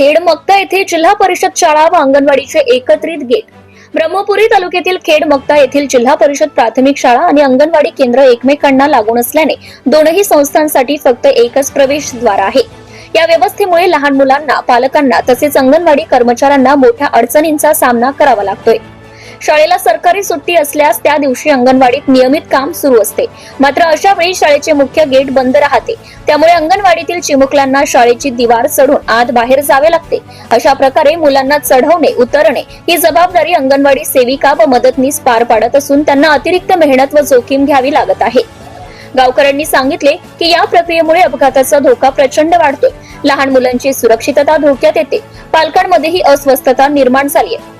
खेड मक्ता येथे जिल्हा परिषद शाळा व अंगणवाडीचे एकत्रित गेट। ब्रह्मपुरी तालुक्यातील खेड मक्ता येथील जिल्हा परिषद प्राथमिक शाळा आणि अंगणवाडी केंद्र एकमेकांना लागून असल्याने दोनही संस्थांसाठी फक्त एकच प्रवेशद्वार आहे। या व्यवस्थेमुळे लहान मुलांना, पालकांना तसेच अंगणवाडी कर्मचाऱ्यांना मोठ्या अडचणींचा सामना करावा लागतोय। शाळेला सरकारी सुट्टी असल्यास त्या दिवशी अंगणवाडीत नियमित काम सुरू असते, मात्र अशा वेळी शाळेचे मुख्य गेट बंद राहते। त्यामुळे अंगणवाडीतील चिमुकल्यांना शाळेची दिवार चढून आत बाहेर जावे लागते। अशा प्रकारे मुलांना चढवणे, उतरणे ही जबाबदारी अंगणवाडी सेविका व मदतनीस पार पाडत असून त्यांना अतिरिक्त मेहनत व जोखीम घ्यावी लागत आहे। गावकऱ्यांनी सांगितले की या प्रक्रियेमुळे अपघाताचा धोका प्रचंड वाढतोय। लहान मुलांची सुरक्षितता धोक्यात येते, पालकांमध्येही अस्वस्थता निर्माण झाली आहे।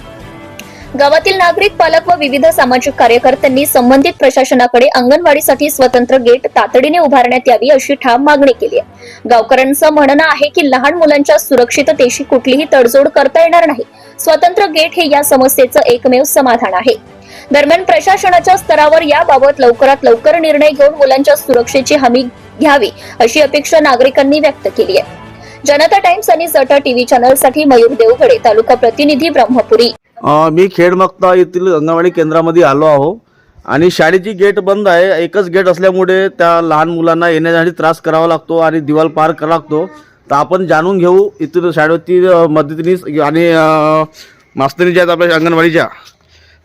गावातील नागरिक, पालक व विविध सामाजिक कार्यकर्त्यांनी संबंधित प्रशासनाकडे अंगणवाडीसाठी स्वतंत्र गेट तातडीने उभारण्यात यावी अशी ठाम मागणी केली आहे। गावकऱ्यांचं म्हणणं आहे की लहान मुलांच्या सुरक्षिततेशी कुठलीही तडजोड करता येणार नाही। स्वतंत्र गेट हे या समस्येचं एकमेव समाधान आहे। दरम्यान प्रशासनाच्या स्तरावर याबाबत लवकरात लवकर निर्णय घेऊन मुलांच्या सुरक्षेची हमी घ्यावी अशी अपेक्षा नागरिकांनी व्यक्त केली आहे। जनता टाइम्स आणि जटा टीव्ही चॅनलसाठी मयूर देवगडे, तालुका प्रतिनिधी, ब्रह्मपुरी। मी खेड मक्ता येथील अंगणवाडी केंद्रामध्ये आलो आहो आणि शाळेची गेट बंद आहे। एकच गेट असल्यामुळे त्या लहान मुलांना येण्यासाठी त्रास करावा लागतो आणि दिवाल पार करावा लागतो। तर आपण जाणून घेऊ इथं शाळेतील मदतीनीस आणि मास्तरी ज्या आपल्या अंगणवाडीच्या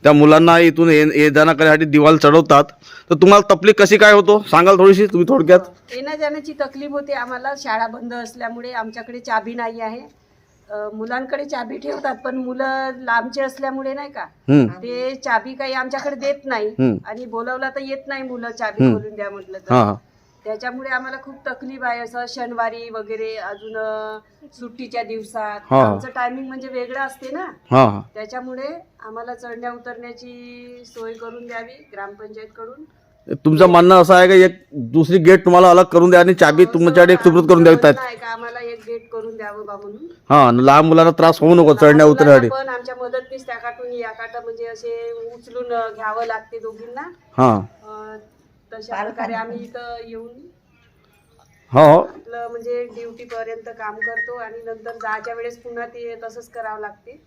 त्या मुलांना इथून ये जाणं करण्यासाठी दिवाल चढवतात। तर तुम्हाला तकलीफ कशी काय होतो सांगाल थोडीशी तुम्ही थोडक्यात? येण्या जाण्याची तकलीफ होते आम्हाला। शाळा बंद असल्यामुळे आमच्याकडे चाबी नाही आहे। मुलांकडे चाबी ठेवतात पण मुलं लांबचे असल्यामुळे नाही का ते चाबी काही आमच्याकडे देत नाही आणि बोलवला तर येत नाही मुलं चाबी खोलून द्या म्हटलं तर। त्याच्यामुळे आम्हाला खूप तकलीफ आहे। असं शनिवारी वगैरे, अजून सुट्टीच्या दिवसात आमचं टायमिंग म्हणजे वेगळं असते ना, त्याच्यामुळे आम्हाला चढण्या उतरण्याची सोय करून द्यावी ग्रामपंचायत कडून। तुमचं म्हणणं असं आहे का एक दुसरी गेट तुम्हाला अलग करून द्या आणि चाबी तुमच्याकडे एक सुपूर्द करून द्यावी? आम्हाला एक गेट करून द्यावं बा म्हणून। लहान मुलांना त्रास होऊ नको चढण्या उतरण्यासाठी। पण आमच्या मदतनीस त्या काठून या काटा म्हणजे असे उचलून घ्यावं लागते दोघींना। तशा प्रकारे आम्ही इथं येऊन आपलं म्हणजे ड्युटी पर्यंत काम करतो आणि नंतर जायच्या वेळेस पुन्हा ते तसंच करावं लागते।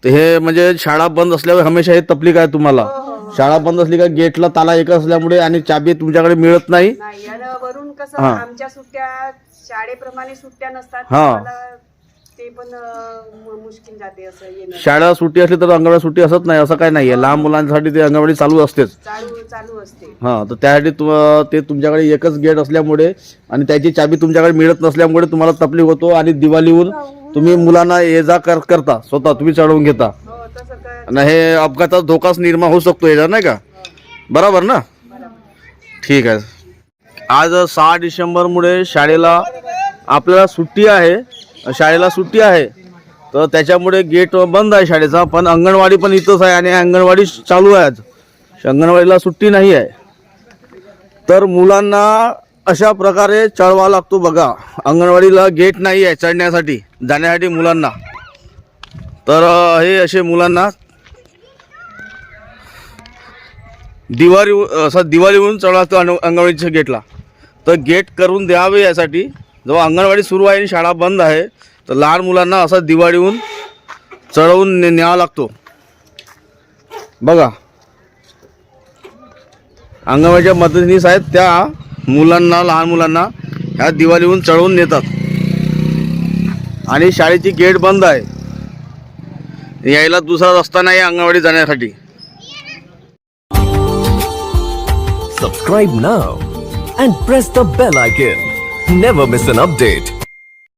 तर हे म्हणजे शाळा बंद असल्यावर हमेशा हे तकलीफ आहे तुम्हाला? शाळा बंद असली का गेटला ताला एक असल्यामुळे आणि चाबी तुमच्याकडे मिळत नाही। वरून कसं आमच्या सुट्ट्या शाळेप्रमाणे सुट्ट्या नसतात, ते पण मुश्किल जाते असं येणं। शाळा सुट्टी असली तर अंगणवाडी सुट्टी असत नाही असं काय नाहीये? लहान मुलांसाठी ते अंगणवाडी चालू असतेच, चालू असते। तर त्यासाठी ते तुमच्याकडे एकच गेट असल्यामुळे आणि त्याची चाबी तुमच्याकडे मिळत नसल्यामुळे तुम्हाला तकलीफ होतो आणि दिवाळीहून तुम्ही मुलांना ये जा करता, स्वतः तुम्ही चढवून घेता आणि हे अपघाताचा धोकाच निर्माण होऊ शकतो याचा, नाही का? बरोबर ना? ठीक आहे। आज 6 डिसेंबरमुळे शाळेला आपल्याला सुट्टी आहे, शाळेला सुट्टी आहे, तर त्याच्यामुळे गेट बंद आहे शाळेचा। पण अंगणवाडी पण इथंच आहे आणि अंगणवाडी चालू आहे। आज अंगणवाडीला सुट्टी नाही आहे, तर मुलांना अशा प्रकारे चढवा लागतो बघा। अंगणवाडीला गेट नाही आहे चढण्यासाठी, जाण्यासाठी मुलांना। तर हे असे मुलांना दिवाळीहून चढवा लागतो अंगणवाडीच्या गेटला। तर गेट करून द्यावे यासाठी। जेव्हा अंगणवाडी सुरू आहे आणि शाळा बंद आहे तर लहान मुलांना असं दिवाळीहून चढवून न्यावा लागतो बघा। अंगणवाडीच्या मदतनीस आहेत त्या मुलांना, लहान मुलांना ह्या दिवाळीहून चढवून नेतात आणि शाळेची गेट बंद आहे, यायला दुसरा रस्ता नाही अंगणवाडी जाण्यासाठी। Subscribe now and press the bell icon. Never miss an update.